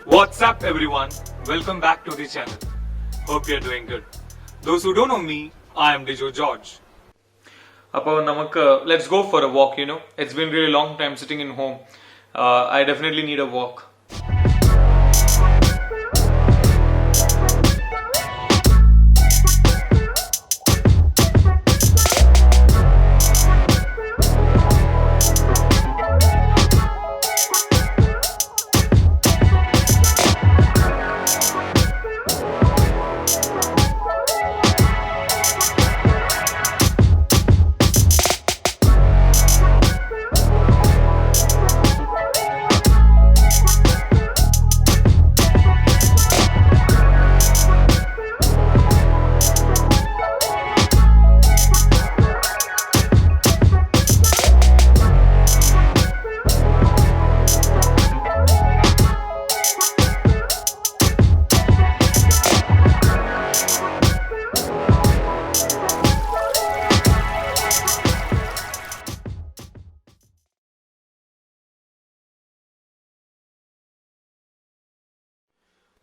What's up everyone? Welcome back to the channel. Hope you're doing good. Those who don't know me, I am Dijo George. Let's go for a walk, It's been really long time sitting in home. I definitely need a walk.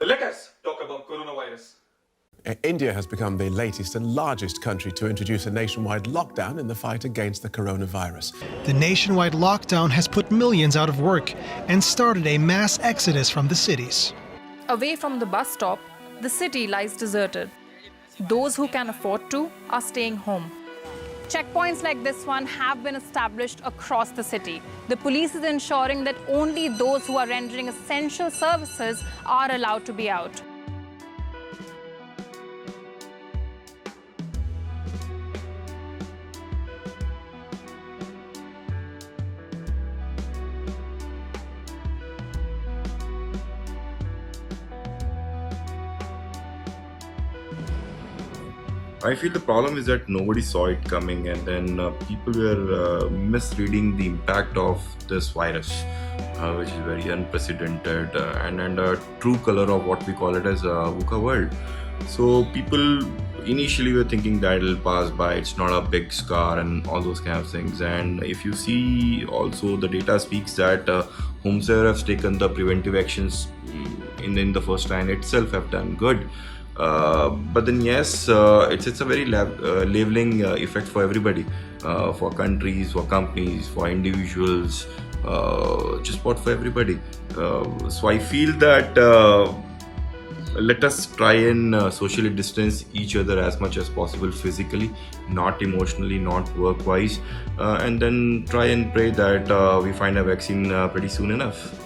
Let us talk about coronavirus. India has become the latest and largest country to introduce a nationwide lockdown in the fight against the coronavirus. The nationwide lockdown has put millions out of work and started a mass exodus from the cities. Away from the bus stop, the city lies deserted. Those who can afford to are staying home. Checkpoints like this one have been established across the city. The police is ensuring that only those who are rendering essential services are allowed to be out. I feel the problem is that nobody saw it coming, and then people were misreading the impact of this virus, which is very unprecedented and a true color of what we call it as a VUCA world. So people initially were thinking that it'll pass by, it's not a big scar and all those kind of things. And if you see also the data speaks that Homesare has taken the preventive actions in the first line itself have done good. But then yes, it's a very leveling effect for everybody, for countries, for companies, for individuals, just about for everybody. So I feel that let us try and socially distance each other as much as possible physically, not emotionally, not work-wise, and then try and pray that we find a vaccine pretty soon enough.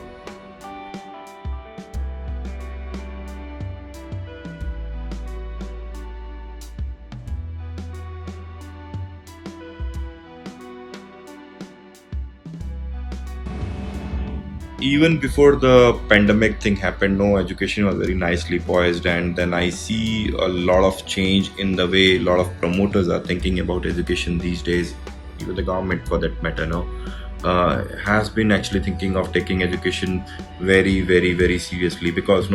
Even before the pandemic thing happened, no, education was very nicely poised, and then I see a lot of change in the way a lot of promoters are thinking about education these days. Even the government, for that matter, has been actually thinking of taking education very, very, very seriously, because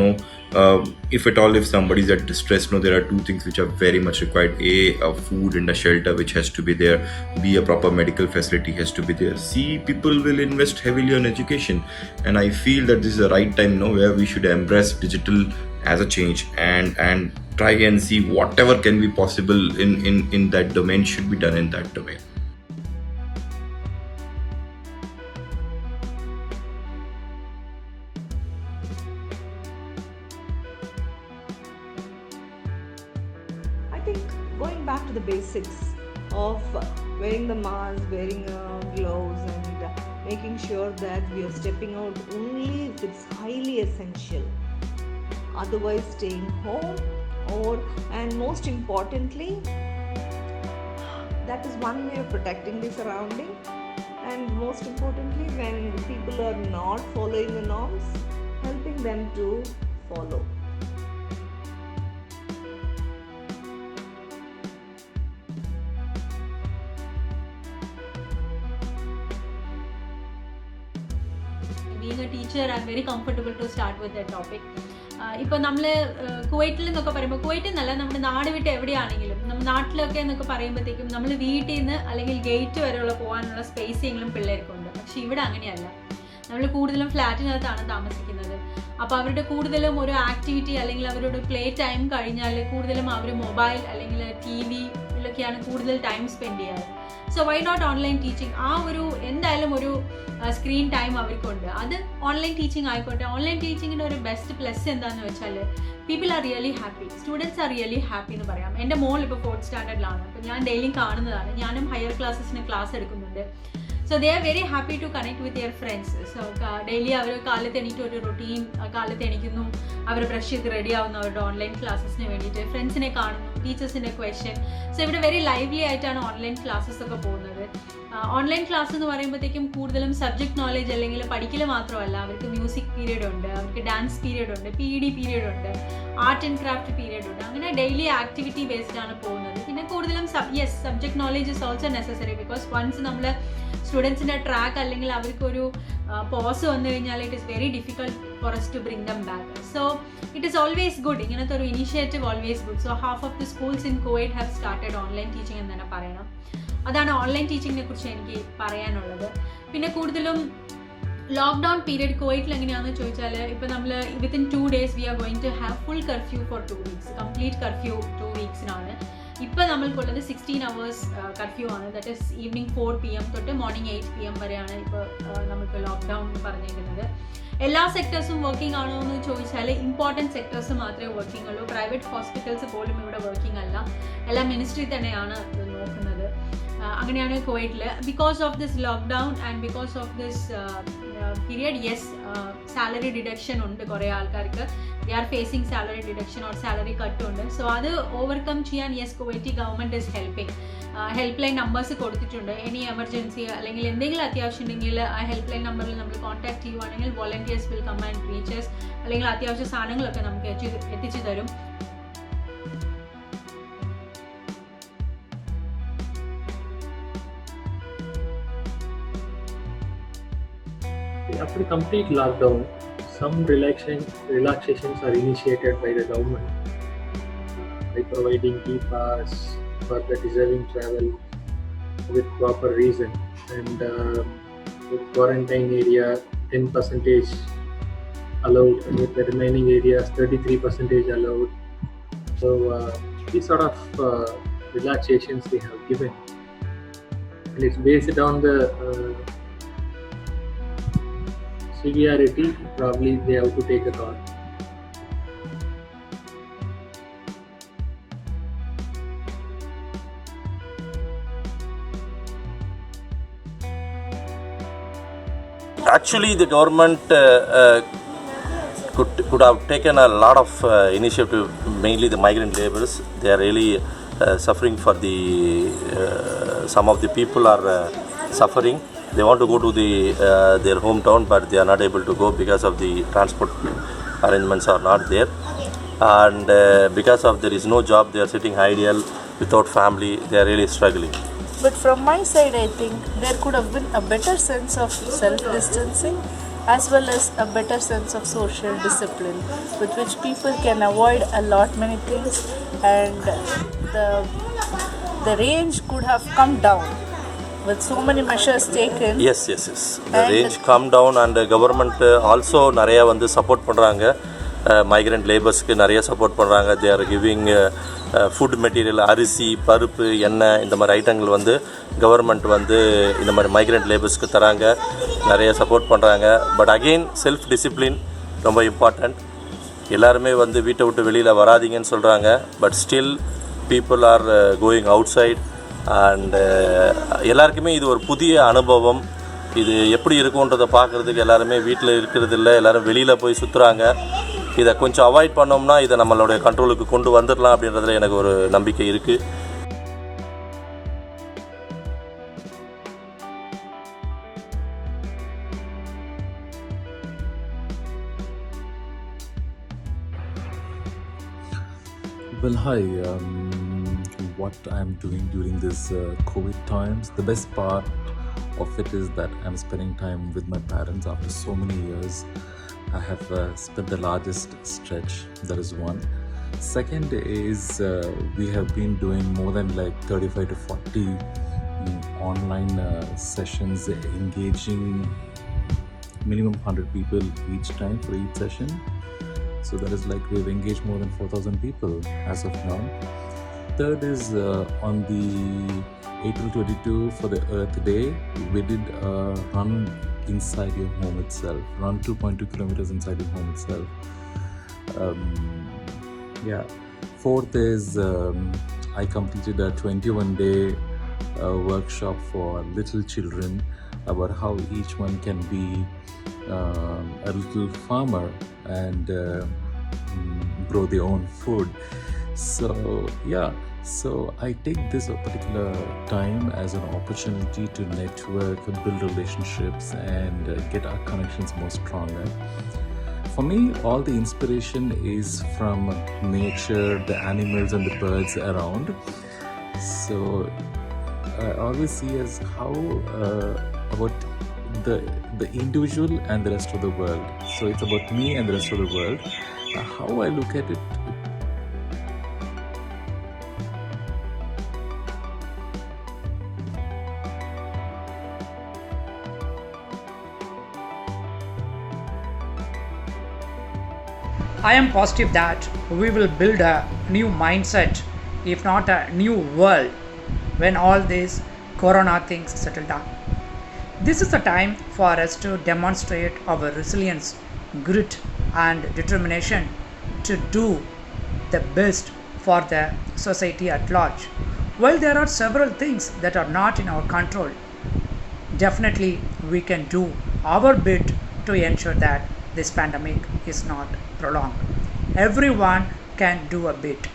if somebody is at distress, there are two things which are very much required: a food and a shelter which has to be there, b, a proper medical facility has to be there, c, people will invest heavily on education. And I feel that this is the right time where we should embrace digital as a change and try and see whatever can be possible in that domain should be done in that domain. I think going back to the basics of wearing the mask, wearing gloves, and making sure that we are stepping out only if it's highly essential. Otherwise, staying home, and most importantly, that is one way of protecting the surrounding. And most importantly, when people are not following the norms, helping them to follow. Being a teacher, I'm very comfortable to start with that topic. ഇപ്പോൾ നമ്മൾ കുവൈറ്റിൽ എന്നൊക്കെ പറയുമ്പോൾ കുവൈറ്റിൽ നിന്നല്ല നമ്മുടെ നാട് വിട്ട് എവിടെയാണെങ്കിലും നമ്മൾ നാട്ടിലൊക്കെ എന്നൊക്കെ പറയുമ്പോഴത്തേക്കും നമ്മൾ വീട്ടിൽ നിന്ന് അല്ലെങ്കിൽ ഗേറ്റ് വരെയുള്ള പോകാനുള്ള സ്പേസിയെങ്കിലും പിള്ളേർക്കുണ്ട്. പക്ഷെ ഇവിടെ അങ്ങനെയല്ല. നമ്മൾ കൂടുതലും ഫ്ലാറ്റിനകത്താണ് താമസിക്കുന്നത്. അപ്പോൾ അവരുടെ കൂടുതലും ഒരു ആക്ടിവിറ്റി അല്ലെങ്കിൽ അവരുടെ പ്ലേ ടൈം കഴിഞ്ഞാൽ കൂടുതലും അവർ മൊബൈൽ അല്ലെങ്കിൽ TV-യിലൊക്കെയാണ് കൂടുതൽ ടൈം സ്പെൻഡ് ചെയ്യാറ്. So why not online teaching? ആ ഒരു എന്തായാലും ഒരു സ്ക്രീൻ ടൈം അവർക്കുണ്ട്, അത് ഓൺലൈൻ ടീച്ചിങ് ആയിക്കോട്ടെ. ഓൺലൈൻ ടീച്ചിങ്ങിൻ്റെ ഒരു ബെസ്റ്റ് പ്ലസ് എന്താണെന്ന് വെച്ചാൽ people are really happy, students are really happy എന്ന് പറയാം. എൻ്റെ മോൾ ഇപ്പോൾ 4th സ്റ്റാൻഡേർഡിലാണ്. അപ്പോൾ ഞാൻ ഡെയിലി കാണുന്നതാണ്, ഞാനും ഹയർ ക്ലാസ്സസിന് ക്ലാസ് എടുക്കുന്നുണ്ട്. So they are very happy to connect with their friends. So daily അവർ കാലത്ത് എണീറ്റ് ഒരു റൊട്ടീൻ, കാലത്ത് എണീക്കുന്നു, അവർ ബ്രഷ് ചെയ്ത് റെഡി ആവുന്നു അവരുടെ ഓൺലൈൻ ക്ലാസ്സസിന് വേണ്ടിയിട്ട്, ഫ്രണ്ട്സിനെ കാണുന്നു, ടീച്ചേഴ്സിൻ്റെ ക്വസ്റ്റ്യൻ. സോ ഇവിടെ വെരി ലൈവ്ലി ആയിട്ടാണ് ഓൺലൈൻ ക്ലാസ്സസ് ഒക്കെ പോകുന്നത്. ഓൺലൈൻ ക്ലാസ് എന്ന് പറയുമ്പോഴത്തേക്കും കൂടുതലും സബ്ജക്ട് നോളേജ് അല്ലെങ്കിൽ പഠിക്കൽ മാത്രമല്ല, അവർക്ക് മ്യൂസിക് പീരീഡ് ഉണ്ട്, അവർക്ക് ഡാൻസ് പീരീഡ് ഉണ്ട്, PD പീരീഡ് ഉണ്ട്, ആർട്ട് ആൻഡ് ക്രാഫ്റ്റ് പീരീഡ് ഉണ്ട്. അങ്ങനെ ഡെയിലി ആക്ടിവിറ്റി ബേസ്ഡ് ആണ് പോകുന്നത്. പിന്നെ കൂടുതലും subject knowledge is also necessary, because once നമ്മൾ സ്റ്റുഡൻസിൻ്റെ ട്രാക്ക് അല്ലെങ്കിൽ അവർക്കൊരു പോസ് വന്നു കഴിഞ്ഞാൽ it is very difficult for us to bring them back. So it is always good, ഇങ്ങനത്തെ ഒരു initiative always good. So half of the schools in Kuwait have started online teaching എന്ന് തന്നെ പറയണം. അതാണ് ഓൺലൈൻ ടീച്ചിങ്ങിനെ കുറിച്ച് എനിക്ക് പറയാനുള്ളത്. പിന്നെ കൂടുതലും ലോക്ക്ഡൗൺ പീരീഡ് കുവൈറ്റിൽ എങ്ങനെയാണെന്ന് ചോദിച്ചാൽ, ഇപ്പോൾ നമ്മൾ within 2 days we are going to have full curfew for 2 weeks, complete curfew 2 weeksനാണ്. ഇപ്പോൾ നമ്മൾക്കുള്ളത് 16 hours കർഫ്യൂ ആണ്. ദാറ്റ് ഈസ് ഈവനിങ് 4 PM തൊട്ട് മോർണിംഗ് 8 PM വരെയാണ് ഇപ്പോൾ നമുക്ക് ലോക്ക്ഡൗൺ എന്ന് പറഞ്ഞിരിക്കുന്നത്. എല്ലാ സെക്ടേഴ്സും വർക്കിംഗ് ആണോ എന്ന് ചോദിച്ചാൽ ഇമ്പോർട്ടൻറ്റ് സെക്ടേഴ്സ് മാത്രമേ വർക്കിംഗ് ഉള്ളൂ. പ്രൈവറ്റ് ഹോസ്പിറ്റൽസ് പോലും ഇവിടെ വർക്കിംഗ് അല്ല, എല്ലാം മിനിസ്ട്രി തന്നെയാണ് നോക്കുന്നത്. അങ്ങനെയാണ് കുവൈറ്റിൽ. Because of this lockdown and because of this period, yes, salary deduction ഉണ്ട് കുറേ ആൾക്കാർക്ക്. They are facing salary deduction or salary cut ഉണ്ട്. സോ അത് ഓവർകം ചെയ്യാൻ yes Kuwaiti government is helping. Help line numbers കൊടുത്തിട്ടുണ്ട്. എനി എമർജൻസി അല്ലെങ്കിൽ എന്തെങ്കിലും അത്യാവശ്യം ഉണ്ടെങ്കിൽ ആ ഹെൽപ്പ് ലൈൻ നമ്പറിൽ നമ്മൾ കോൺടാക്ട് ചെയ്യുവാണെങ്കിൽ volunteers will come and reaches, അല്ലെങ്കിൽ അത്യാവശ്യ സാധനങ്ങളൊക്കെ നമുക്ക് എത്തിച്ചു തരും. After complete lockdown, some relaxations are initiated by the government by providing e-pass for the deserving travel with proper reason, and with quarantine area 10% allowed, and with the remaining areas 33% allowed. So these sort of relaxations they have given, and it's based on the severity. Probably they have to take a call. Actually, the government could have taken a lot of initiative, mainly the migrant laborers. They are really suffering for the some of the people are suffering. They want to go to their hometown, but they are not able to go because of the transport arrangements are not there, and because of there is no job, they are sitting idle without family. They are really struggling. But from my side, I think there could have been a better sense of self-distancing as well as a better sense of social discipline, with which people can avoid a lot many things, and the range could have come down with so many measures taken. Yes. The range come down, and government also நிறைய வந்து support பண்ணுறாங்க. Migrant லேபர்ஸ்க்கு நிறைய support பண்ணுறாங்க. They are giving food material, அரிசி, பருப்பு, எண்ணெய், இந்த மாதிரி ஐட்டங்கள் வந்து கவர்மெண்ட் வந்து இந்த மாதிரி மைக்ரண்ட் லேபர்ஸ்க்கு தராங்க, நிறைய சப்போர்ட் பண்ணுறாங்க. பட் அகெயின் செல்ஃப் டிசிப்ளின் ரொம்ப இம்பார்ட்டண்ட். எல்லாருமே வந்து வீட்டை விட்டு வெளியில் வராதிங்கன்னு சொல்கிறாங்க. But still people are going outside, and எல்லாருக்குமே இது ஒரு புதிய அனுபவம். இது எப்படி இருக்குன்றதை பார்க்குறதுக்கு எல்லாருமே வீட்டில் இருக்கிறது இல்லை, எல்லோரும் வெளியில் போய் சுற்றுறாங்க. இதை கொஞ்சம் அவாய்ட் பண்ணோம்னா இதை நம்மளுடைய கண்ட்ரோலுக்கு கொண்டு வந்துடலாம் அப்படின்றதுல எனக்கு ஒரு நம்பிக்கை இருக்குது. Well, hi. What I'm doing during this COVID times, the best part of it is that I'm spending time with my parents after so many years. I have spent the largest stretch. That is one. Second is we have been doing more than like 35 to 40 online sessions, engaging minimum 100 people each time for each session. So that is like we've engaged more than 4,000 people as of now. Third is on the April 22 for the Earth Day, we did a run inside your home itself, run 2.2 kilometers inside your home itself. Yeah. Fourth is I completed a 21-day workshop for little children about how each one can be a little farmer and grow their own food. So yeah, so I take this particular time as an opportunity to network, build relationships, and get our connections more stronger. For me, all the inspiration is from nature, the animals and the birds around. So I always see as how about the individual and the rest of the world. So it's about me and the rest of the world. How I look at it. I am positive that we will build a new mindset, if not a new world, when all these corona things settle down. This is the time for us to demonstrate our resilience, grit, and determination to do the best for the society at large. While there are several things that are not in our control, definitely we can do our bit to ensure that this pandemic is not prolonged. Everyone can do a bit.